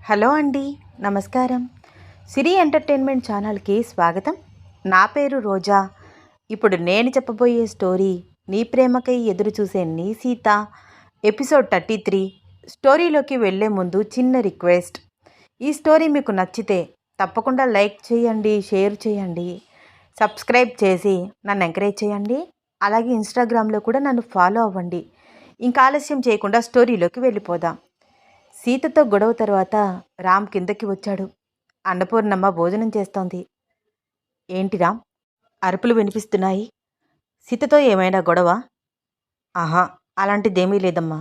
Hello అండి. నమస్కారం. సిరి entertainment ఛానల్కి స్వాగతం. నా పేరు రోజా. ఇప్పుడు నేను చెప్పబోయే స్టోరీ నీ ప్రేమకై ఎదురు చూసే నీ సీత ఎపిసోడ్ 33. స్టోరీలోకి వెళ్ళే ముందు చిన్న రిక్వెస్ట్. ఈ స్టోరీ మీకు నచ్చితే తప్పకుండా లైక్ చేయండి, షేర్ చేయండి, సబ్స్క్రైబ్ చేసి నన్ను ఎంకరేజ్ చేయండి. అలాగే ఇన్స్టాగ్రామ్లో కూడా నన్ను ఫాలో అవ్వండి. ఇంకా ఆలస్యం చేయకుండా స్టోరీలోకి వెళ్ళిపోదాం. సీతతో గొడవ తర్వాత రామ్ కిందకి వచ్చాడు. అన్నపూర్ణమ్మ భోజనం చేస్తోంది. ఏంటి రామ్, అరుపులు వినిపిస్తున్నాయి? సీతతో ఏమైనా గొడవ? ఆహా, అలాంటిదేమీ లేదమ్మా.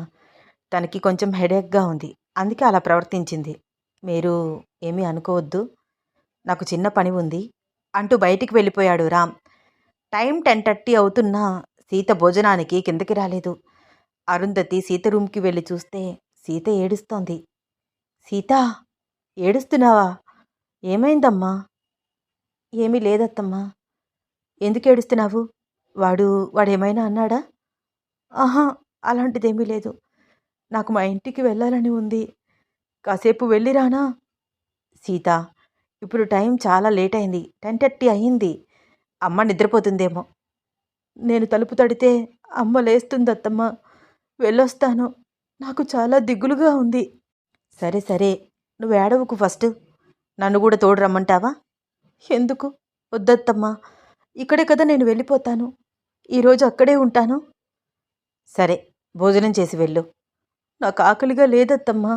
తనకి కొంచెం హెడేక్గా ఉంది, అందుకే అలా ప్రవర్తించింది. మీరు ఏమీ అనుకోవద్దు, నాకు చిన్న పని ఉంది అంటూ బయటికి వెళ్ళిపోయాడు రామ్. టైం 10:30 అవుతున్నా సీత భోజనానికి కిందకి రాలేదు. అరుంధతి సీత రూమ్కి వెళ్ళి చూస్తే సీత ఏడుస్తోంది. సీతా, ఏడుస్తున్నావా? ఏమైందమ్మా? ఏమీ లేదత్తమ్మా. ఎందుకు ఏడుస్తున్నావు? వాడేమైనా అన్నాడా? ఆహా, అలాంటిదేమీ లేదు. నాకు మా ఇంటికి వెళ్ళాలని ఉంది. కాసేపు వెళ్ళిరానా? సీత, ఇప్పుడు టైం చాలా లేట్ అయింది. 10:30 అయ్యింది. అమ్మ నిద్రపోతుందేమో. నేను తలుపు తడితే అమ్మ లేస్తుందత్తమ్మా. వెళ్ళొస్తాను. నాకు చాలా దిగులుగా ఉంది. సరే సరే, నువ్వు ఏడవకు. ఫస్ట్ నన్ను కూడా తోడు రమ్మంటావా? ఎందుకు? వద్దత్తమ్మా, ఇక్కడే కదా నేను వెళ్ళిపోతాను. ఈరోజు అక్కడే ఉంటాను. సరే, భోజనం చేసి వెళ్ళు. నాకు ఆకలిగా లేదత్తమ్మా.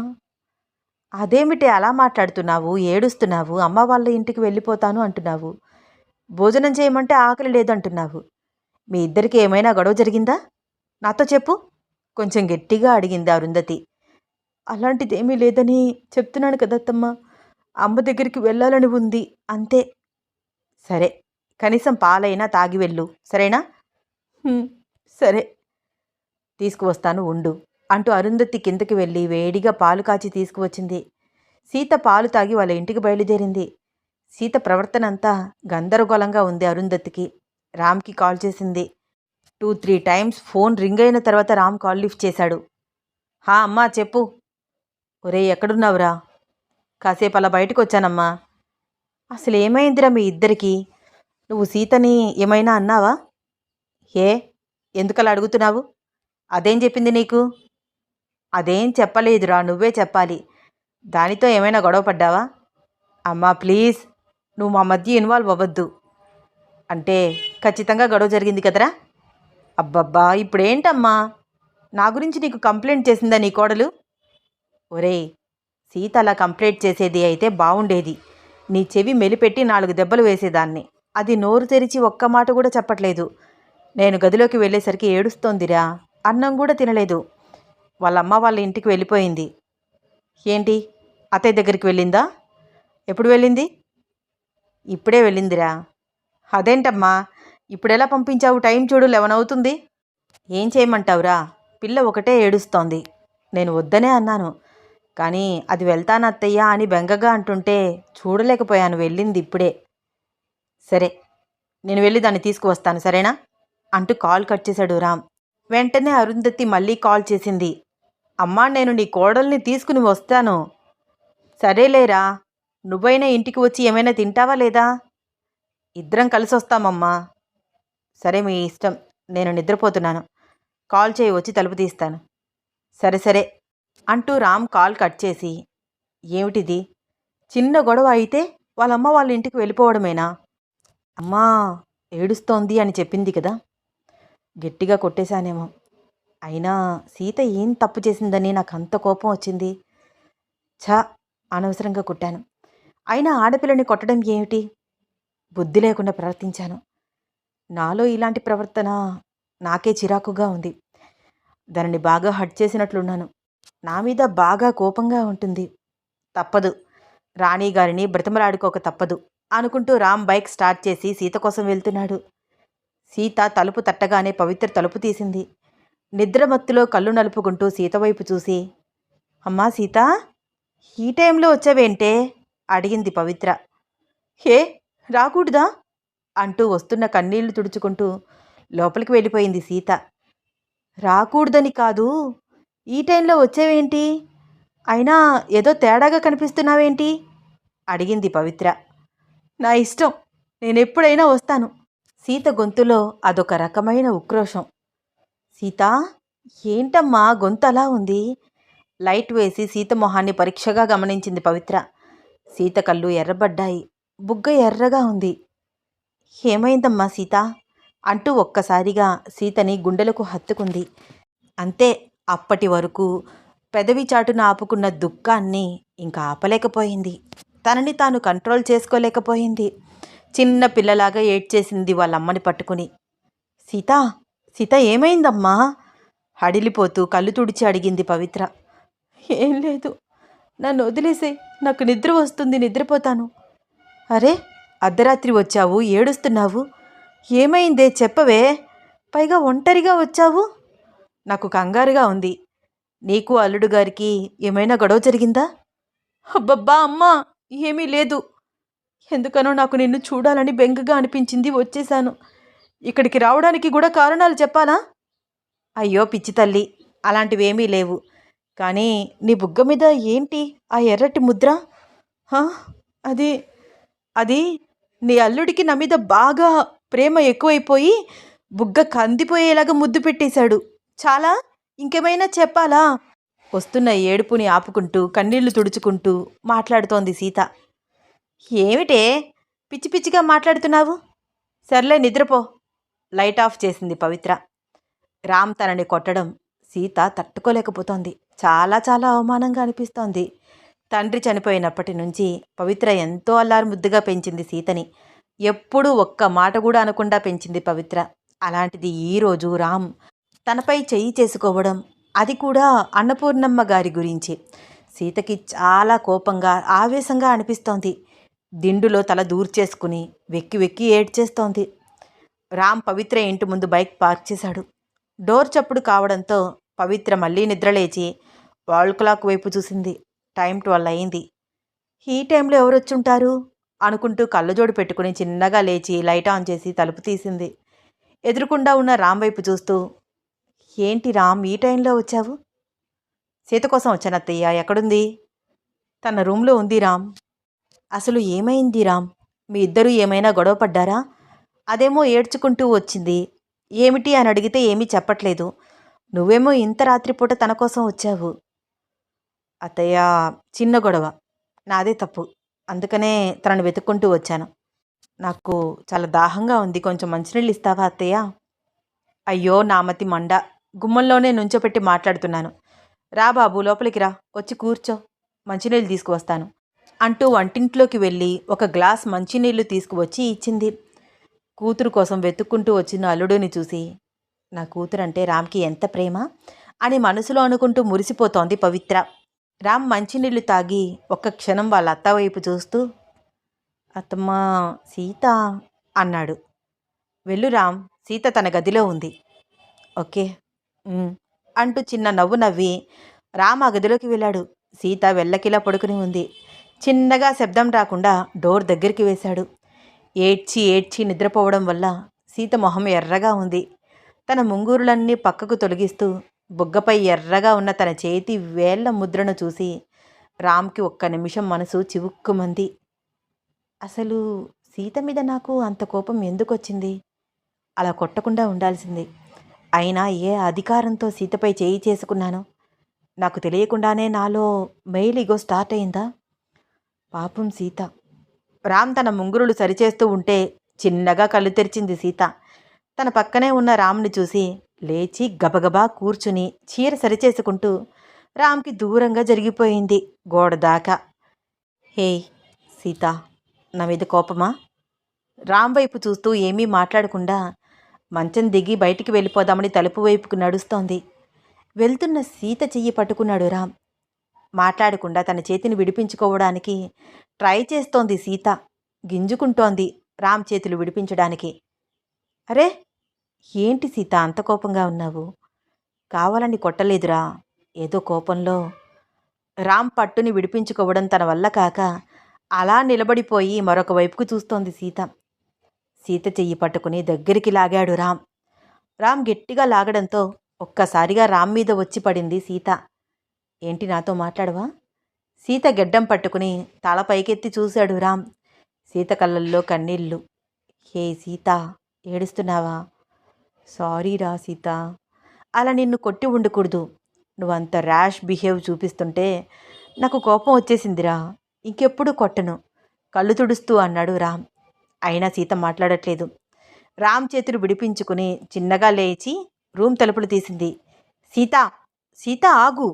అదేమిటి అలా మాట్లాడుతున్నావు? ఏడుస్తున్నావు. అమ్మ వాళ్ళ ఇంటికి వెళ్ళిపోతాను అంటున్నావు. భోజనం చేయమంటే ఆకలి లేదంటున్నావు. మీ ఇద్దరికి ఏమైనా గొడవ జరిగిందా? నాతో చెప్పు, కొంచెం గట్టిగా అడిగింది అరుంధతి. అలాంటిదేమీ లేదని చెప్తున్నాను కదత్తమ్మా. అమ్మ దగ్గరికి వెళ్ళాలని ఉంది, అంతే. సరే, కనీసం పాలైనా తాగి వెళ్ళు, సరేనా? సరే, తీసుకువస్తాను ఉండు అంటూ అరుంధతి కిందకి వెళ్ళి వేడిగా పాలు కాచి తీసుకువచ్చింది. సీత పాలు తాగి వాళ్ళ ఇంటికి బయలుదేరింది. సీత ప్రవర్తన అంతా గందరగోళంగా ఉంది అరుంధతికి. రామ్కి కాల్ చేసింది. 2-3 టైమ్స్ ఫోన్ రింగ్ అయిన తర్వాత రామ్ కాల్ లిఫ్ట్ చేశాడు. హా అమ్మా, చెప్పు. ఒరే, ఎక్కడున్నావురా? కాసేపు అలా బయటకు వచ్చానమ్మా. అసలు ఏమైందిరా మీ ఇద్దరికి? నువ్వు సీతని ఏమైనా అన్నావా? ఏ, ఎందుకలా అడుగుతున్నావు? అదేం చెప్పింది నీకు? అదేం చెప్పలేదురా, నువ్వే చెప్పాలి. దానితో ఏమైనా గొడవ పడ్డావా? అమ్మా ప్లీజ్, నువ్వు మా మధ్య ఇన్వాల్వ్ అవ్వద్దు. అంటే ఖచ్చితంగా గొడవ జరిగింది కదరా? అబ్బబ్బా, ఇప్పుడేంటమ్మా? నా గురించి నీకు కంప్లైంట్ చేసిందా నీ కోడలు? ఒరేయ్, సీత అలా కంప్లైంట్ చేసేది అయితే బావుండేది. నీ చెవి మెలిపెట్టి 4 దెబ్బలు వేసేదాన్ని. అది నోరు తెరిచి ఒక్క మాట కూడా చెప్పట్లేదు. నేను గదిలోకి వెళ్ళేసరికి ఏడుస్తోందిరా. అన్నం కూడా తినలేదు. వాళ్ళమ్మ వాళ్ళ ఇంటికి వెళ్ళిపోయింది. ఏంటి, అత్తయ్య దగ్గరికి వెళ్ళిందా? ఎప్పుడు వెళ్ళింది? ఇప్పుడే వెళ్ళిందిరా. అదేంటమ్మా, ఇప్పుడెలా పంపించావు? టైం చూడు, 11 అవుతుంది. ఏం చేయమంటావురా, పిల్ల ఒకటే ఏడుస్తోంది. నేను వద్దనే అన్నాను, కానీ అది వెళ్తానత్తయ్యా అని బెంగగా అంటుంటే చూడలేకపోయాను. వెళ్ళింది ఇప్పుడే. సరే, నేను వెళ్ళి దాన్ని తీసుకువస్తాను, సరేనా అంటూ కాల్ కట్ చేశాడు రామ్. వెంటనే అరుంధతి మళ్ళీ కాల్ చేసింది. అమ్మా, నేను నీ కోడల్ని తీసుకుని వస్తాను. సరేలేరా, నువ్వైనా ఇంటికి వచ్చి ఏమైనా తింటావా లేదా? ఇద్దరం కలిసి వస్తామమ్మా. సరే, మీ ఇష్టం. నేను నిద్రపోతున్నాను. కాల్ చేయి, వచ్చి తలుపు తీస్తాను. సరే సరే అంటూ రామ్ కాల్ కట్ చేసి, ఏమిటిది? చిన్న గొడవ అయితే వాళ్ళమ్మ వాళ్ళ ఇంటికి వెళ్ళిపోవడమేనా? అమ్మా ఏడుస్తోంది అని చెప్పింది కదా, గట్టిగా కొట్టేశానేమో. అయినా సీత ఏం తప్పు చేసిందని నాకు అంత కోపం వచ్చింది. ఛా, అనవసరంగా కొట్టాను. అయినా ఆడపిల్లని కొట్టడం ఏమిటి? బుద్ధి లేకుండా ప్రవర్తించాను. నాలో ఇలాంటి ప్రవర్తన నాకే చిరాకుగా ఉంది. దానిని బాగా హర్ట్ చేసినట్లున్నాను. నా మీద బాగా కోపంగా ఉంటుంది. తప్పదు, రాణిగారిని బ్రతిమలాడుకోక తప్పదు అనుకుంటూ రామ్ బైక్ స్టార్ట్ చేసి సీత కోసం వెళ్తున్నాడు. సీత తలుపు తట్టగానే పవిత్ర తలుపు తీసింది. నిద్రమత్తులో కళ్ళు నలుపుకుంటూ సీత వైపు చూసి, అమ్మా సీత, ఈ టైంలో వచ్చావేంటే అడిగింది పవిత్ర. హే, రాకూడదా అంటూ వస్తున్న కన్నీళ్లు తుడుచుకుంటూ లోపలికి వెళ్ళిపోయింది సీత. రాకూడదని కాదు, ఈ టైంలో వచ్చావేంటి? అయినా ఏదో తేడాగా కనిపిస్తున్నావేంటి అడిగింది పవిత్ర. నా ఇష్టం, నేనెప్పుడైనా వస్తాను. సీత గొంతులో అదొక రకమైన ఉక్రోషం. సీతా, ఏంటమ్మా గొంతు అలా ఉంది? లైట్ వేసి సీత మొహాన్ని పరీక్షగా గమనించింది పవిత్ర. సీత కళ్ళు ఎర్రబడ్డాయి, బుగ్గ ఎర్రగా ఉంది. ఏమైందమ్మా సీత అంటూ ఒక్కసారిగా సీతని గుండెలకు హత్తుకుంది. అంతే, అప్పటి వరకు పెదవి చాటున ఆపుకున్న దుఃఖాన్ని ఇంకా ఆపలేకపోయింది. తనని తాను కంట్రోల్ చేసుకోలేకపోయింది. చిన్న పిల్లలాగా ఏడ్చేసింది వాళ్ళమ్మని పట్టుకుని. సీతా, సీత ఏమైందమ్మా హడిలిపోతూ కళ్ళు తుడిచి అడిగింది పవిత్ర. ఏం లేదు, నన్ను వదిలేసేయ్, నాకు నిద్ర వస్తుంది, నిద్రపోతాను. అరే, అర్ధరాత్రి వచ్చావు, ఏడుస్తున్నావు, ఏమైందే చెప్పవే, పైగా ఒంటరిగా వచ్చావు. నాకు కంగారుగా ఉంది. నీకు అల్లుడు గారికి ఏమైనా గొడవ జరిగిందా? అబ్బబ్బా అమ్మా, ఏమీ లేదు. ఎందుకనో నాకు నిన్ను చూడాలని బెంగగా అనిపించింది, వచ్చేశాను. ఇక్కడికి రావడానికి కూడా కారణాలు చెప్పాలా? అయ్యో పిచ్చి తల్లి, అలాంటివేమీ లేవు. కానీ నీ బుగ్గ మీద ఏంటి ఆ ఎర్రటి ముద్ర? అది అది నీ అల్లుడికి నా మీద బాగా ప్రేమ ఎక్కువైపోయి బుగ్గ కందిపోయేలాగా ముద్దు పెట్టేశాడు. చాలా, ఇంకేమైనా చెప్పాలా? వస్తున్న ఏడుపుని ఆపుకుంటూ కన్నీళ్లు తుడుచుకుంటూ మాట్లాడుతోంది సీత. ఏమిటే పిచ్చి పిచ్చిగా మాట్లాడుతున్నావు? సర్లే నిద్రపో. లైట్ ఆఫ్ చేసింది పవిత్ర. రామ్ తనని కొట్టడం సీత తట్టుకోలేకపోతోంది. చాలా చాలా అవమానంగా అనిపిస్తోంది. తండ్రి చనిపోయినప్పటి నుంచి పవిత్ర ఎంతో అల్లారు ముద్దుగా పెంచింది సీతని. ఎప్పుడూ ఒక్క మాట కూడా అనకుండా పెంచింది పవిత్ర. అలాంటిది ఈరోజు రామ్ తనపై చెయ్యి చేసుకోవడం, అది కూడా అన్నపూర్ణమ్మ గారి గురించి. సీతకి చాలా కోపంగా ఆవేశంగా అనిపిస్తోంది. దిండులో తల దూర్చేసుకుని వెక్కి వెక్కి ఏడ్చేస్తోంది. రామ్ పవిత్ర ఇంటి ముందు బైక్ పార్క్ చేశాడు. డోర్ చప్పుడు కావడంతో పవిత్ర మళ్ళీ నిద్రలేచి వాల్ క్లాక్ వైపు చూసింది. టైం 12 అయింది. ఈ టైంలో ఎవరొచ్చుంటారు అనుకుంటూ కళ్ళజోడు పెట్టుకుని చిన్నగా లేచి లైట్ ఆన్ చేసి తలుపు తీసింది. ఎదురుకుండా ఉన్న రామ్ వైపు చూస్తూ, ఏంటి రామ్ ఈ టైంలో వచ్చావు? సీత కోసం వచ్చాను అత్తయ్య. ఎక్కడుంది? తన రూమ్లో ఉంది రామ్. అసలు ఏమైంది రామ్? మీ ఇద్దరూ ఏమైనా గొడవ పడ్డారా? అదేమో ఏడ్చుకుంటూ వచ్చింది. ఏమిటి అని అడిగితే ఏమీ చెప్పట్లేదు. నువ్వేమో ఇంత రాత్రిపూట తన కోసం వచ్చావు. అత్తయ్య, చిన్న గొడవ, నాదే తప్పు. అందుకనే తనను వెతుక్కుంటూ వచ్చాను. నాకు చాలా దాహంగా ఉంది, కొంచెం మంచినీళ్ళు ఇస్తావా అత్తయ్య? అయ్యో నామతి మండ, గుమ్మంలోనే నుంచోపెట్టి మాట్లాడుతున్నాను. రా బాబు, లోపలికి రా, వచ్చి కూర్చో, మంచినీళ్ళు తీసుకువస్తాను అంటూ వంటింట్లోకి వెళ్ళి ఒక గ్లాస్ మంచినీళ్లు తీసుకువచ్చి ఇచ్చింది. కూతురు కోసం వెతుక్కుంటూ వచ్చిన అల్లుడిని చూసి, నా కూతురంటే రామ్కి ఎంత ప్రేమ అని మనసులో అనుకుంటూ మురిసిపోతోంది పవిత్ర. రామ్ మంచినీళ్లు తాగి ఒక్క క్షణం వాళ్ళ అత్త వైపు చూస్తూ, అత్తమ్మా, సీత అన్నాడు. వెళ్ళు రామ్, సీత తన గదిలో ఉంది. ఓకే అంటూ చిన్న నవ్వు నవ్వి రామ్ ఆ గదిలోకి వెళ్ళాడు. సీత వెల్లకిలా పడుకుని ఉంది. చిన్నగా శబ్దం రాకుండా డోర్ దగ్గరికి వేశాడు. ఏడ్చి ఏడ్చి నిద్రపోవడం వల్ల సీత మొహం ఎర్రగా ఉంది. తన ముంగూరులన్నీ పక్కకు తొలగిస్తూ బుగ్గపై ఎర్రగా ఉన్న తన చేతి వేళ్ల ముద్రను చూసి రామ్కి ఒక్క నిమిషం మనసు చివుక్కుమంది. అసలు సీత మీద నాకు అంత కోపం ఎందుకొచ్చింది? అలా కొట్టకుండా ఉండాల్సింది. అయినా ఏ అధికారంతో సీతపై చేయి చేసుకున్నాను? నాకు తెలియకుండానే నాలో మెయిల్ ఇగో స్టార్ట్ అయిందా? పాపం సీత. రామ్ తన ముంగురులు సరిచేస్తూ ఉంటే చిన్నగా కళ్ళు తెరిచింది సీత. తన పక్కనే ఉన్న రామ్ని చూసి లేచి గబగబా కూర్చుని చీర సరిచేసుకుంటూ రామ్కి దూరంగా జరిగిపోయింది, గోడదాకా. హే సీత, నా మీద కోపమా? రామ్ వైపు చూస్తూ ఏమీ మాట్లాడకుండా మంచం దిగి బయటికి వెళ్ళిపోదామని తలుపు వైపుకు నడుస్తోంది. వెళ్తున్న సీత చెయ్యి పట్టుకున్నాడు రామ్. మాట్లాడకుండా తన చేతిని విడిపించుకోవడానికి ట్రై చేస్తోంది సీత. గింజుకుంటోంది రామ్ చేతులు విడిపించడానికి. అరే, ఏంటి సీత అంత కోపంగా ఉన్నావు? కావాలని కొట్టలేదురా, ఏదో కోపంలో. రామ్ పట్టుని విడిపించుకోవడం తన వల్ల కాక అలా నిలబడిపోయి మరొక వైపుకు చూస్తోంది సీత. సీత చెయ్యి పట్టుకుని దగ్గరికి లాగాడు రామ్. రామ్ గట్టిగా లాగడంతో ఒక్కసారిగా రామ్ మీద వచ్చి పడింది సీత. ఏంటి నాతో మాట్లాడవా? సీత గెడ్డం పట్టుకుని తల పైకెత్తి చూశాడు రామ్. సీత కళ్ళల్లో కన్నీళ్ళు. హే సీత, ఏడుస్తున్నావా? సారీ రా సీత, అలా నిన్ను కొట్టి ఉండకూడదు. నువ్వంత ర్యాష్ బిహేవ్ చూపిస్తుంటే నాకు కోపం వచ్చేసిందిరా. ఇంకెప్పుడు కొట్టను, కళ్ళు తుడుస్తూ అన్నాడు రామ్. అయినా సీత మాట్లాడట్లేదు. రామ్ చేతులు విడిపించుకుని చిన్నగా లేచి రూమ్ తలుపులు తీసింది. సీత, సీత ఆగు!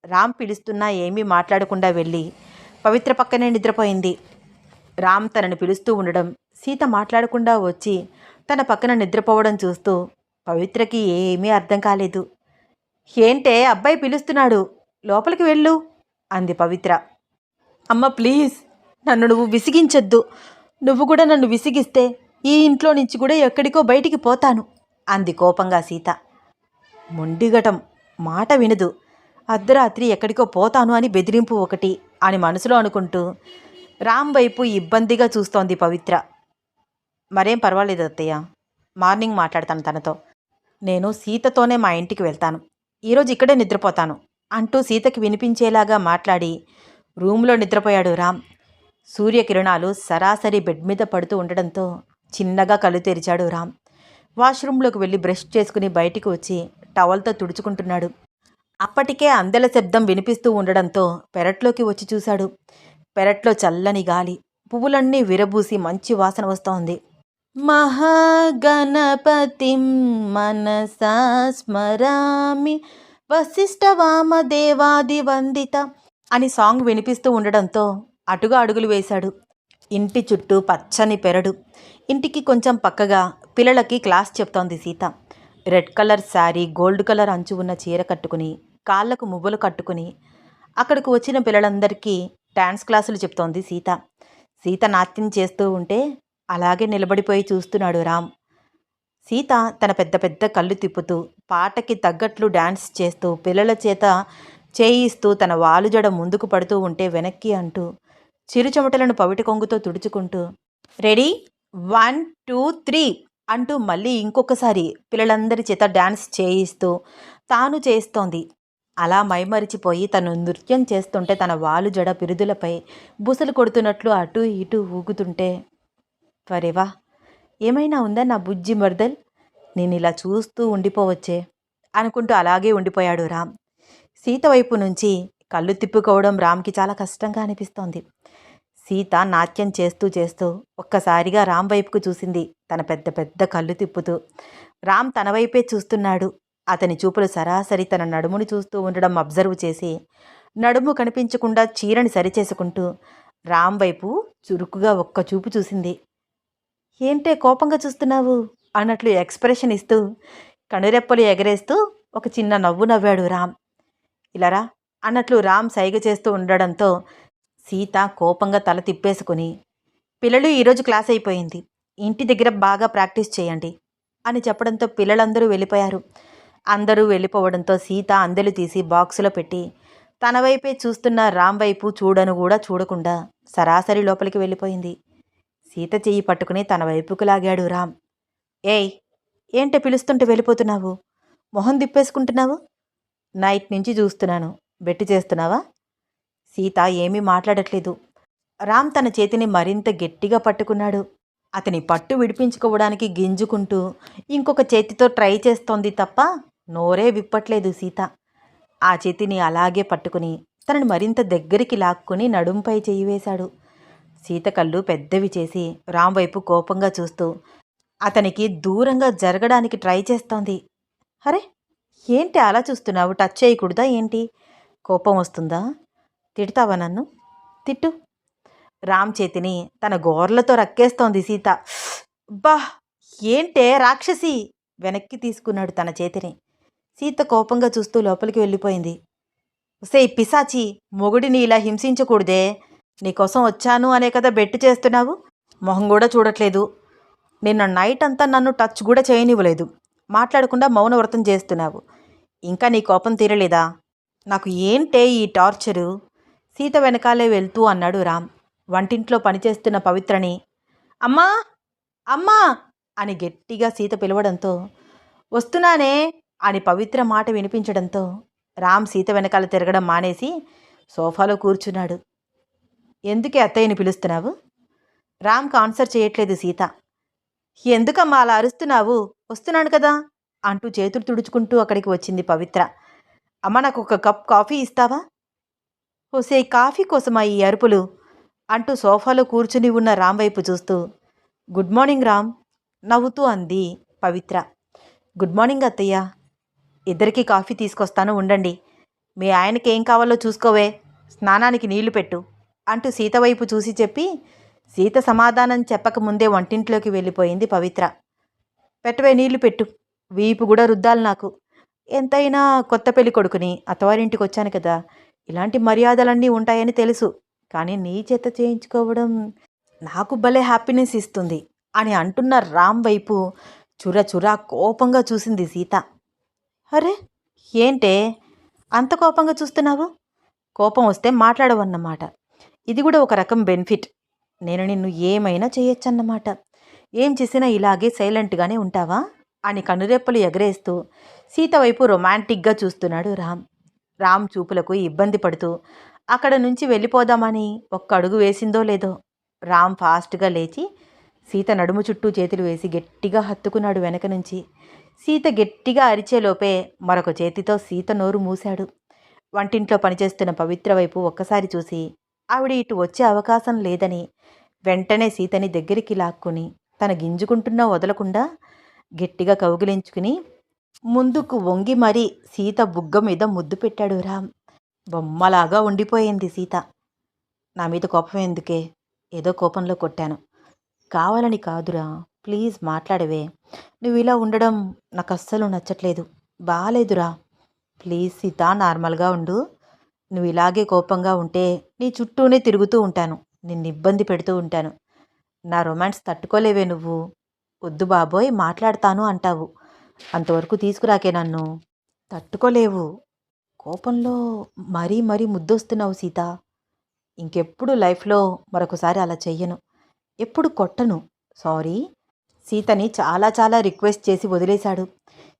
రామ్ పిలుస్తున్నా ఏమీ మాట్లాడకుండా వెళ్ళి పవిత్ర పక్కనే నిద్రపోయింది. రామ్ తనని పిలుస్తూ ఉండడం, సీత మాట్లాడకుండా వచ్చి తన పక్కన నిద్రపోవడం చూస్తూ పవిత్రకి ఏమీ అర్థం కాలేదు. ఏంటే అబ్బాయి పిలుస్తున్నాడు, లోపలికి వెళ్ళు అంది పవిత్ర. అమ్మ ప్లీజ్, నన్ను నువ్వు విసిగించొద్దు. నువ్వు కూడా నన్ను విసిగిస్తే ఈ ఇంట్లో నుంచి కూడా ఎక్కడికో బయటికి పోతాను అంది కోపంగా సీత. మొండిగటం, మాట వినదు. అర్ధరాత్రి ఎక్కడికో పోతాను అని బెదిరింపు ఒకటి అని మనసులో అనుకుంటూ రామ్ వైపు ఇబ్బందిగా చూస్తోంది పవిత్ర. మరేం పర్వాలేదు అత్తయ్య, మార్నింగ్ మాట్లాడతాను తనతో. నేను సీతతోనే మా ఇంటికి వెళ్తాను, ఈరోజు ఇక్కడే నిద్రపోతాను అంటూ సీతకి వినిపించేలాగా మాట్లాడి రూమ్లో నిద్రపోయాడు రామ్. సూర్యకిరణాలు సరాసరి బెడ్ మీద పడుతూ ఉండడంతో చిన్నగా కళ్ళు తెరిచాడు రామ్. వాష్రూమ్లోకి వెళ్ళి బ్రష్ చేసుకుని బయటికి వచ్చి టవల్తో తుడుచుకుంటున్నాడు. అప్పటికే అందెల శబ్దం వినిపిస్తూ ఉండడంతో పెరట్లోకి వచ్చి చూశాడు. పెరట్లో చల్లని గాలి, పువ్వులన్నీ విరబూసి మంచి వాసన వస్తోంది. మహాగణపతిం మనసా స్మరామి వశిష్ఠవామదేవాది వందిత అని సాంగ్ వినిపిస్తూ ఉండడంతో అటుగా అడుగులు వేశాడు. ఇంటి చుట్టూ పచ్చని పెరడు. ఇంటికి కొంచెం పక్కగా పిల్లలకి క్లాస్ చెప్తోంది Sita. Red colour sari, gold colour అంచు ఉన్న చీర కట్టుకుని, కాళ్లకు మువ్వలు కట్టుకుని అక్కడికి వచ్చిన పిల్లలందరికీ డ్యాన్స్ క్లాసులు చెప్తోంది సీత. సీత నాట్యం చేస్తూ ఉంటే అలాగే నిలబడిపోయి చూస్తున్నాడు రామ్. సీత తన పెద్ద పెద్ద కళ్ళు తిప్పుతూ పాటకి తగ్గట్లు డ్యాన్స్ చేస్తూ పిల్లల చేత చేయిస్తూ తన వాలుజడ ముందుకు పడుతూ ఉంటే వెనక్కి అంటూ చిరుచెమటలను పవిటి కొంగుతో తుడుచుకుంటూ రెడీ 1 2 3 అంటూ మళ్ళీ ఇంకొకసారి పిల్లలందరి చేత డ్యాన్స్ చేయిస్తూ తాను చేస్తోంది. అలా మైమరిచిపోయి తను నృత్యం చేస్తుంటే తన వాలుజడ పిరుదులపై బుసలు కొడుతున్నట్లు అటూ ఇటూ ఊగుతుంటే, వరేవా, ఏమైనా ఉందా నా బుజ్జి మర్దల్, నేను ఇలా చూస్తూ ఉండిపోవచ్చే అనుకుంటూ అలాగే ఉండిపోయాడు రామ్. సీత వైపు నుంచి కళ్ళు తిప్పుకోవడం రామ్కి చాలా కష్టంగా అనిపిస్తోంది. సీత నాట్యం చేస్తూ చేస్తూ ఒక్కసారిగా రామ్ వైపుకు చూసింది, తన పెద్ద పెద్ద కళ్ళు తిప్పుతూ. రామ్ తన వైపే చూస్తున్నాడు. అతని చూపులు సరాసరి తన నడుముని చూస్తూ ఉండడం అబ్జర్వ్ చేసి నడుము కనిపించకుండా చీరని సరిచేసుకుంటూ రామ్ వైపు చురుకుగా ఒక్క చూపు చూసింది. ఏంటే కోపంగా చూస్తున్నావు అన్నట్లు ఎక్స్ప్రెషన్ ఇస్తూ కనురెప్పలు ఎగరేస్తూ ఒక చిన్న నవ్వు నవ్వాడు రామ్. ఇలారా అన్నట్లు రామ్ సైగ చేస్తూ ఉండడంతో సీత కోపంగా తల తిప్పేసుకుని, పిల్లలు ఈరోజు క్లాస్ అయిపోయింది, ఇంటి దగ్గర బాగా ప్రాక్టీస్ చేయండి అని చెప్పడంతో పిల్లలందరూ వెళ్ళిపోయారు. అందరూ వెళ్ళిపోవడంతో సీత అందెలు తీసి బాక్సులో పెట్టి తన వైపే చూస్తున్న రామ్ వైపు చూడను కూడా చూడకుండా సరాసరి లోపలికి వెళ్ళిపోయింది. సీత చెయ్యి పట్టుకుని తన వైపుకు లాగాడు రామ్. ఏయ్, ఏంటే పిలుస్తుంటే వెళ్ళిపోతున్నావు, మొహం తిప్పేసుకుంటున్నావు? నైట్ నుంచి చూస్తున్నాను, బెట్టి చేస్తున్నావా? సీత ఏమీ మాట్లాడట్లేదు. రామ్ తన చేతిని మరింత గట్టిగా పట్టుకున్నాడు. అతని పట్టు విడిపించుకోవడానికి గింజుకుంటూ ఇంకొక చేతితో ట్రై చేస్తోంది తప్ప నోరే విప్పట్లేదు సీత. ఆ చేతిని అలాగే పట్టుకుని తనని మరింత దగ్గరికి లాక్కుని నడుంపై చెయ్యి వేశాడు. సీత కళ్ళు పెద్దవి చేసి రామ్ వైపు కోపంగా చూస్తూ అతనికి దూరంగా జరగడానికి ట్రై చేస్తోంది. అరే, ఏంటి అలా చూస్తున్నావు, టచ్ చేయకూడదా ఏంటి? కోపం వస్తుందా? తిడతావా నన్ను? తిట్టు. రామ్ చేతిని తన గోర్లతో రక్కేస్తోంది సీత. బా, ఏంటే రాక్షసి! వెనక్కి తీసుకున్నాడు తన చేతిని. సీత కోపంగా చూస్తూ లోపలికి వెళ్ళిపోయింది. ఒసేయ్ పిశాచి, మొగుడిని ఇలా హింసించకూడదే. నీకోసం వచ్చాను అనే కదా బెట్టు చేస్తున్నావు, మొహం కూడా చూడట్లేదు. నిన్న నైట్ అంతా నన్ను టచ్ కూడా చేయనివ్వలేదు, మాట్లాడకుండా మౌనవ్రతం చేస్తున్నావు. ఇంకా నీ కోపం తీరలేదా? నాకు ఏంటే ఈ టార్చరు? సీత వెనకాలే వెళ్తూ అన్నాడు రామ్. వంటింట్లో పనిచేస్తున్న పవిత్రని అమ్మా, అమ్మా అని గట్టిగా సీత పిలవడంతో వస్తున్నానే అని పవిత్ర మాట వినిపించడంతో రామ్ సీత వెనకాల తిరగడం మానేసి సోఫాలో కూర్చున్నాడు. ఎందుకే అత్తయ్యని పిలుస్తున్నావు? రామ్కి ఆన్సర్ చేయట్లేదు సీత. ఎందుకమ్మా అలా అరుస్తున్నావు? వస్తున్నాను కదా అంటూ చేతులు తుడుచుకుంటూ అక్కడికి వచ్చింది పవిత్ర. అమ్మ, నాకు ఒక కప్ కాఫీ ఇస్తావా? ఓసే, కాఫీ కోసమా ఈ అరుపులు అంటూ సోఫాలో కూర్చుని ఉన్న రామ్ వైపు చూస్తూ. గుడ్ మార్నింగ్ రామ్, నవ్వుతూ అంది పవిత్ర. గుడ్ మార్నింగ్ అత్తయ్య. ఇద్దరికీ కాఫీ తీసుకొస్తాను, ఉండండి. మీ ఆయనకి ఏం కావాలో చూసుకోవే, స్నానానికి నీళ్లు పెట్టు అంటూ సీత వైపు చూసి చెప్పి సీత సమాధానం చెప్పకముందే వంటింట్లోకి వెళ్ళిపోయింది పవిత్ర. పెట్టవే, నీళ్లు పెట్టు, వీపు కూడా రుద్దాలి నాకు. ఎంతైనా కొత్త పెళ్లి కొడుకుని, అత్తవారింటికి వచ్చాను కదా, ఇలాంటి మర్యాదలన్నీ ఉంటాయని తెలుసు. కానీ నీ చేత చేయించుకోవడం నాకు భలే హ్యాపీనెస్ ఇస్తుంది అని అంటున్న రామ్ వైపు చురచురా కోపంగా చూసింది సీత. అరే, ఏంటే అంత కోపంగా చూస్తున్నావు? కోపం వస్తే మాట్లాడవన్నమాట. ఇది కూడా ఒక రకం బెనిఫిట్. నేను నిన్ను ఏమైనా చేయొచ్చన్నమాట. ఏం చేసినా ఇలాగే సైలెంట్గానే ఉంటావా అని కనురెప్పలు ఎగరేస్తూ సీత వైపు రొమాంటిక్గా చూస్తున్నాడు రామ్. రామ్ చూపులకు ఇబ్బంది పడుతూ అక్కడ నుంచి వెళ్ళిపోదామని ఒక్క అడుగు వేసిందో లేదో రామ్ ఫాస్ట్గా లేచి సీత నడుము చుట్టూ చేతులు వేసి గట్టిగా హత్తుకున్నాడు వెనక నుంచి. సీత గట్టిగా అరిచేలోపే మరొక చేతితో సీత నోరు మూశాడు. వంటింట్లో పనిచేస్తున్న పవిత్ర వైపు ఒక్కసారి చూసి ఆవిడ ఇటు వచ్చే అవకాశం లేదని వెంటనే సీతని దగ్గరికి లాక్కుని తన గింజుకుంటున్నా వదలకుండా గట్టిగా కౌగిలించుకుని ముందుకు వంగి మరీ సీత బుగ్గ మీద ముద్దు పెట్టాడు రామ్. బొమ్మలాగా ఉండిపోయింది సీత. నా మీద కోపం ఎందుకే? ఏదో కోపంలో కొట్టాను, కావాలని కాదురా. ప్లీజ్ మాట్లాడవే. నువ్వు ఇలా ఉండడం నాకు అస్సలు నచ్చట్లేదు, బాగాలేదురా. ప్లీజ్ సీత, నార్మల్గా ఉండు. నువ్వు ఇలాగే కోపంగా ఉంటే నీ చుట్టూనే తిరుగుతూ ఉంటాను, నిన్ను ఇబ్బంది పెడుతూ ఉంటాను. నా రొమాన్స్ తట్టుకోలేవే నువ్వు. వద్దు బాబోయ్, మాట్లాడతాను అంటావు, అంతవరకు తీసుకురాకే నన్ను. తట్టుకోలేవు. కోపంలో మరీ మరీ ముద్దొస్తున్నావు సీత. ఇంకెప్పుడు లైఫ్లో మరొకసారి అలా చెయ్యను, ఎప్పుడు కొట్టను. సారీ. సీతని చాలా చాలా రిక్వెస్ట్ చేసి వదిలేశాడు.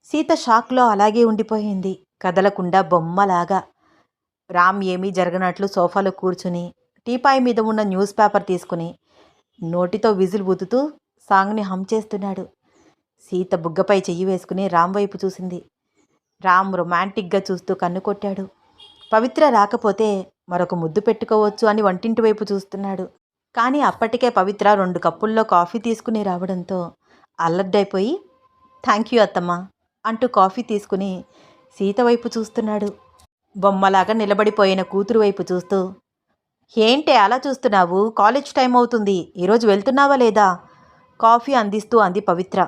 సీత షాక్లో అలాగే ఉండిపోయింది, కదలకుండా బొమ్మలాగా. రామ్ ఏమీ జరగనట్లు సోఫాలో కూర్చుని టీపాయ్ మీద ఉన్న న్యూస్ పేపర్ తీసుకుని నోటితో విజిల్ ఊతుతూ సాంగ్ని హమ్ చేస్తున్నాడు. సీత బుగ్గపై చెయ్యి వేసుకుని రామ్ వైపు చూసింది. రామ్ రొమాంటిక్గా చూస్తూ కన్ను కొట్టాడు. పవిత్ర రాకపోతే మరొక ముద్దు పెట్టుకోవచ్చు అని వంటింటి వైపు చూస్తున్నాడు. కానీ అప్పటికే పవిత్ర 2 కప్పుల్లో కాఫీ తీసుకుని రావడంతో అల్లర్డైపోయి థ్యాంక్ యూ అత్తమ్మ అంటూ కాఫీ తీసుకుని సీత వైపు చూస్తున్నాడు. బొమ్మలాగా నిలబడిపోయిన కూతురు వైపు చూస్తూ, ఏంటే అలా చూస్తున్నావు? కాలేజ్ టైం అవుతుంది, ఈరోజు వెళ్తున్నావా లేదా? కాఫీ అందిస్తూ అంది పవిత్ర.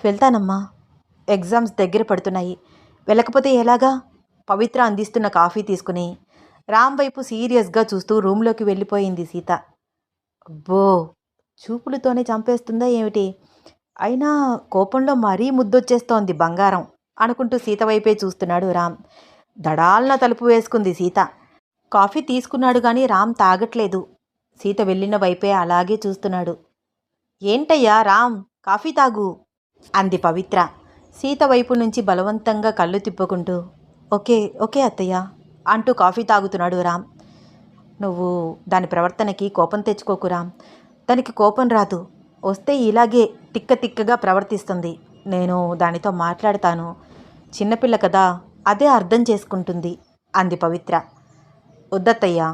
వెళ్తానమ్మా, ఎగ్జామ్స్ దగ్గర పడుతున్నాయి, వెళ్ళకపోతే ఎలాగా? పవిత్ర అందిస్తున్న కాఫీ తీసుకుని రామ్ వైపు సీరియస్గా చూస్తూ రూమ్లోకి వెళ్ళిపోయింది సీత. అబ్బో, చూపులతోనే చంపేస్తుందా ఏమిటి? అయినా కోపంలో మరీ ముద్దొచ్చేస్తోంది బంగారం అనుకుంటూ సీత వైపే చూస్తున్నాడు రామ్. దడాల్న తలుపు వేసుకుంది సీత. కాఫీ తీసుకున్నాడు కానీ రామ్ తాగట్లేదు. సీత వెళ్ళిన వైపే అలాగే చూస్తున్నాడు. ఏంటయ్యా రామ్, కాఫీ తాగు అంది పవిత్ర సీత వైపు నుంచి బలవంతంగా కళ్ళు తిప్పుకుంటూ. ఓకే ఓకే అత్తయ్య అంటూ కాఫీ తాగుతున్నాడు రామ్. నువ్వు దాని ప్రవర్తనకి కోపం తెచ్చుకోకు రామ్. దానికి కోపం రాదు, వస్తే ఇలాగే తిక్క తిక్కగా ప్రవర్తిస్తుంది. నేను దానితో మాట్లాడతాను, చిన్నపిల్ల కదా, అదే అర్థం చేసుకుంటుంది అంది పవిత్ర. వద్దత్తయ్యా,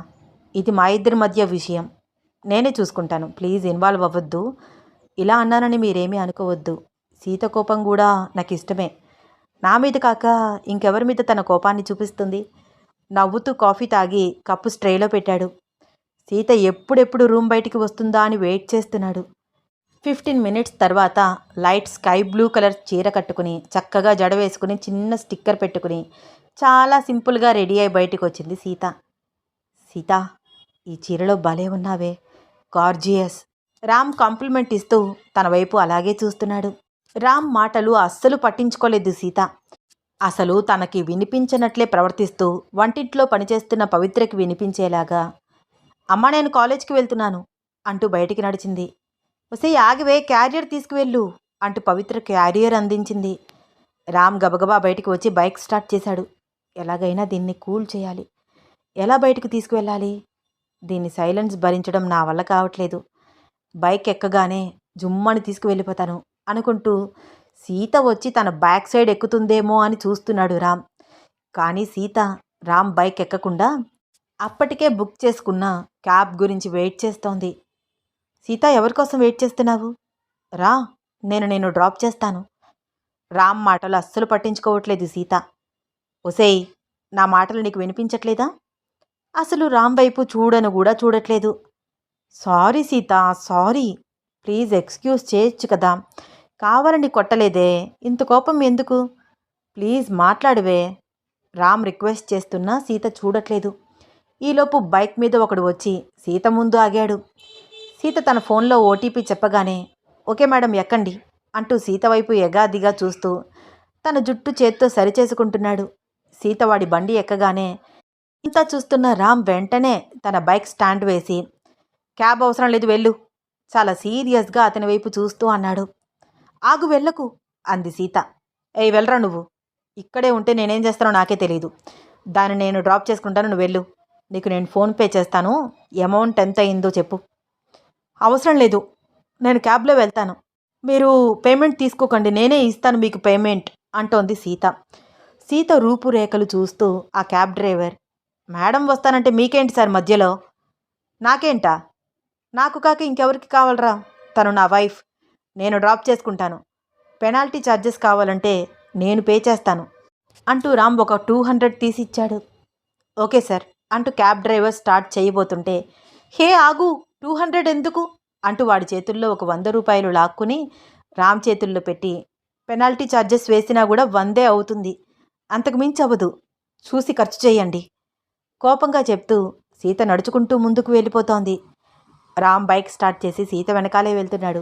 ఇది మా ఇద్దరి మధ్య విషయం, నేనే చూసుకుంటాను, ప్లీజ్ ఇన్వాల్వ్ అవ్వద్దు. ఇలా అన్నానని మీరేమీ అనుకోవద్దు. సీత కోపం కూడా నాకు ఇష్టమే, నా మీద కాక ఇంకెవరి మీద తన కోపాన్ని చూపిస్తుంది. నవ్వుతూ కాఫీ తాగి కప్పు స్ట్రేలో పెట్టాడు. సీత ఎప్పుడెప్పుడు రూమ్ బయటికి వస్తుందా అని వెయిట్ చేస్తున్నాడు. 15 మినిట్స్ తర్వాత లైట్ స్కై బ్లూ కలర్ చీర కట్టుకుని చక్కగా జడ వేసుకుని చిన్న స్టిక్కర్ పెట్టుకుని చాలా సింపుల్గా రెడీ అయి బయటికి వచ్చింది సీత. సీత, ఈ చీరలో భలే ఉన్నావే, గార్జియస్. రామ్ కాంప్లిమెంట్ ఇస్తూ తన వైపు అలాగే చూస్తున్నాడు. రామ్ మాటలు అస్సలు పట్టించుకోలేదు సీత. అసలు తనకి వినిపించనట్లే ప్రవర్తిస్తూ వంటింట్లో పనిచేస్తున్న పవిత్రకి వినిపించేలాగా, అమ్మ నేను కాలేజ్కి వెళ్తున్నాను అంటూ బయటికి నడిచింది. వసే ఆగివే, క్యారియర్ తీసుకువెళ్ళు అంటూ పవిత్ర క్యారియర్ అందించింది. రామ్ గబగబా బయటికి వచ్చి బైక్ స్టార్ట్ చేశాడు. ఎలాగైనా దీన్ని కూల్ చేయాలి. ఎలా బయటకు తీసుకువెళ్ళాలి? దీన్ని సైలెన్స్ భరించడం నా వల్ల కావట్లేదు. బైక్ ఎక్కగానే జుమ్మని తీసుకువెళ్ళిపోతాను అనుకుంటూ సీత వచ్చి తన బ్యాక్ సైడ్ ఎక్కుతుందేమో అని చూస్తున్నాడు రామ్. కానీ సీత రామ్ బైక్ ఎక్కకుండా అప్పటికే బుక్ చేసుకున్న క్యాబ్ గురించి వెయిట్ చేస్తోంది. సీత, ఎవరికోసం వెయిట్ చేస్తున్నావు? రా, నేను నిన్ను డ్రాప్ చేస్తాను. రామ్ మాటలు అస్సలు పట్టించుకోవట్లేదు సీత. ఒసేయ్, నా మాటలు నీకు వినిపించట్లేదా? అసలు రామ్ వైపు చూడను కూడా చూడట్లేదు. Sorry Sita, sorry. Please excuse చేయొచ్చు కదా. కావాలని కొట్టలేదే, ఇంత కోపం ఎందుకు? ప్లీజ్ మాట్లాడవే. రామ్ రిక్వెస్ట్ చేస్తున్నా సీత చూడట్లేదు. ఈలోపు బైక్ మీద ఒకడు వచ్చి సీత ముందు ఆగాడు. సీత తన ఫోన్లో ఓటీపీ చెప్పగానే ఓకే మేడం ఎక్కండి అంటూ సీత వైపు ఎగాదిగా చూస్తూ తన జుట్టు చేత్తో సరిచేసుకుంటున్నాడు. సీత వాడి బండి ఎక్కగానే ఇంత చూస్తున్న రామ్ వెంటనే తన బైక్ స్టాండ్ వేసి క్యాబ్ అవసరం లేదు, వెళ్ళు, చాలా సీరియస్గా అతని వైపు చూస్తూ అన్నాడు. ఆగు, వెళ్ళకు అంది సీత. ఏయ్, వెళ్ళరా నువ్వు. ఇక్కడే ఉంటే నేనేం చేస్తానో నాకే తెలియదు. దాన్ని నేను డ్రాప్ చేసుకుంటాను, నువ్వు వెళ్ళు. నీకు నేను ఫోన్పే చేస్తాను. అమౌంట్ ఎంత అయిందో చెప్పు. అవసరం లేదు, నేను క్యాబ్లో వెళ్తాను. మీరు పేమెంట్ తీసుకోకండి, నేనే ఇస్తాను మీకు పేమెంట్ అంటోంది సీత. సీత రూపురేఖలు చూస్తూ ఆ క్యాబ్ డ్రైవర్, మేడం వస్తానంటే మీకేంటి సార్ మధ్యలో? నాకేంటా? నాకు కాక ఇంకెవరికి కావాలరా? తను నా వైఫ్, నేను డ్రాప్ చేసుకుంటాను. పెనాల్టీ ఛార్జెస్ కావాలంటే నేను పే చేస్తాను అంటూ రామ్ ఒక 200 తీసిచ్చాడు. ఓకే సార్ అంటూ క్యాబ్ డ్రైవర్ స్టార్ట్ చేయబోతుంటే, హే ఆగు, 200 ఎందుకు అంటూ వాడి చేతుల్లో ఒక 100 రూపాయలు లాక్కుని రామ్ చేతుల్లో పెట్టి, పెనాల్టీ ఛార్జెస్ వేసినా కూడా 100 అవుతుంది, అంతకు మించి అవ్వదు, చూసి ఖర్చు చేయండి కోపంగా చెప్తూ సీత నడుచుకుంటూ ముందుకు వెళ్ళిపోతోంది. రామ్ బైక్ స్టార్ట్ చేసి సీత వెనకాలే వెళ్తున్నాడు.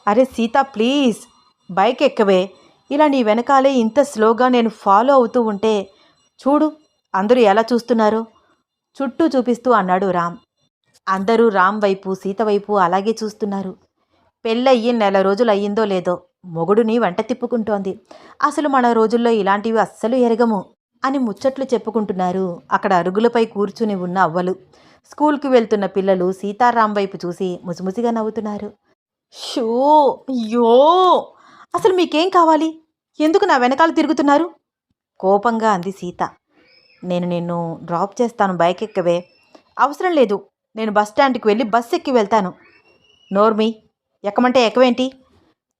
అరే సీత, ప్లీజ్ బైక్ ఎక్కవే. ఇలా నీ వెనకాలే ఇంత స్లోగా నేను ఫాలో అవుతూ ఉంటే చూడు అందరూ ఎలా చూస్తున్నారో చుట్టూ చూపిస్తూ అన్నాడు రామ్. అందరూ రామ్ వైపు సీత వైపు అలాగే చూస్తున్నారు. పెళ్ళయ్యి 1 రోజులు అయ్యిందో లేదో మొగుడుని వెంట తిప్పుకుంటోంది. అసలు మన రోజుల్లో ఇలాంటివి అస్సలు ఎరగము అని ముచ్చట్లు చెప్పుకుంటున్నారు అక్కడ అరుగులపై కూర్చుని ఉన్న అవ్వలు. స్కూల్కి వెళ్తున్న పిల్లలు సీతారాం వైపు చూసి ముసిముసిగా నవ్వుతున్నారు. షో, అయ్యో, అసలు మీకేం కావాలి? ఎందుకు నా వెనకాల తిరుగుతున్నారు? కోపంగా అంది సీత. నేను నిన్ను డ్రాప్ చేస్తాను, బైక్ ఎక్కవే. అవసరం లేదు, నేను బస్ స్టాండ్కి వెళ్ళి బస్ ఎక్కి వెళ్తాను. నోర్మి, ఎక్కమంటే ఎక్కవేంటి?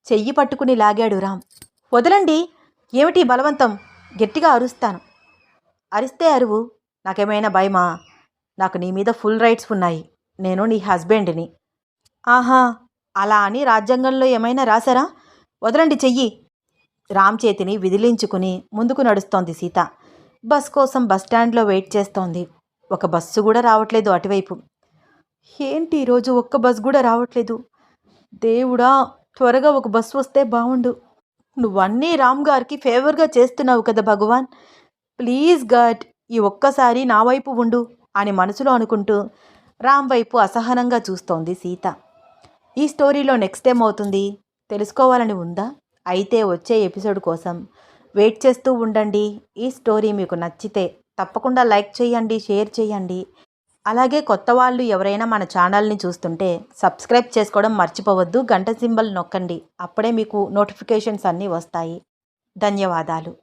చెయ్యి పట్టుకుని లాగాడు రామ్. వదలండి, ఏమిటి బలవంతం? గట్టిగా అరుస్తాను. అరిస్తే అరువు, నాకేమైనా భయమా? నాకు నీ మీద ఫుల్ రైట్స్ ఉన్నాయి, నేను నీ హస్బెండ్ని. ఆహా, అలా అని రాజ్యాంగంలో ఏమైనా రాశారా? వదలండి చెయ్యి. రామ్ చేతిని విదిలించుకుని ముందుకు నడుస్తోంది సీత. బస్ కోసం బస్టాండ్లో వెయిట్ చేస్తోంది. ఒక బస్సు కూడా రావట్లేదు అటువైపు. ఏంటి ఈరోజు ఒక్క బస్ కూడా రావట్లేదు? దేవుడా, త్వరగా ఒక బస్సు వస్తే బాగుండు. నువ్వన్నీ రామ్ గారికి ఫేవర్గా చేస్తున్నావు కదా భగవాన్, ప్లీజ్ గాడ్, ఈ ఒక్కసారి నా వైపు ఉండు అని మనసులో అనుకుంటూ రామ్ వైపు అసహనంగా చూస్తోంది సీత. ఈ స్టోరీలో నెక్స్ట్ ఏమవుతుంది తెలుసుకోవాలని ఉందా? అయితే వచ్చే ఎపిసోడ్ కోసం వెయిట్ చేస్తూ ఉండండి. ఈ స్టోరీ మీకు నచ్చితే తప్పకుండా లైక్ చేయండి, షేర్ చేయండి. అలాగే కొత్త వాళ్ళు ఎవరైనా మన ఛానల్ని చూస్తుంటే సబ్స్క్రైబ్ చేసుకోవడం మర్చిపోవద్దు. గంట సింబల్ నొక్కండి, అప్పుడే మీకు నోటిఫికేషన్స్ అన్నీ వస్తాయి. ధన్యవాదాలు.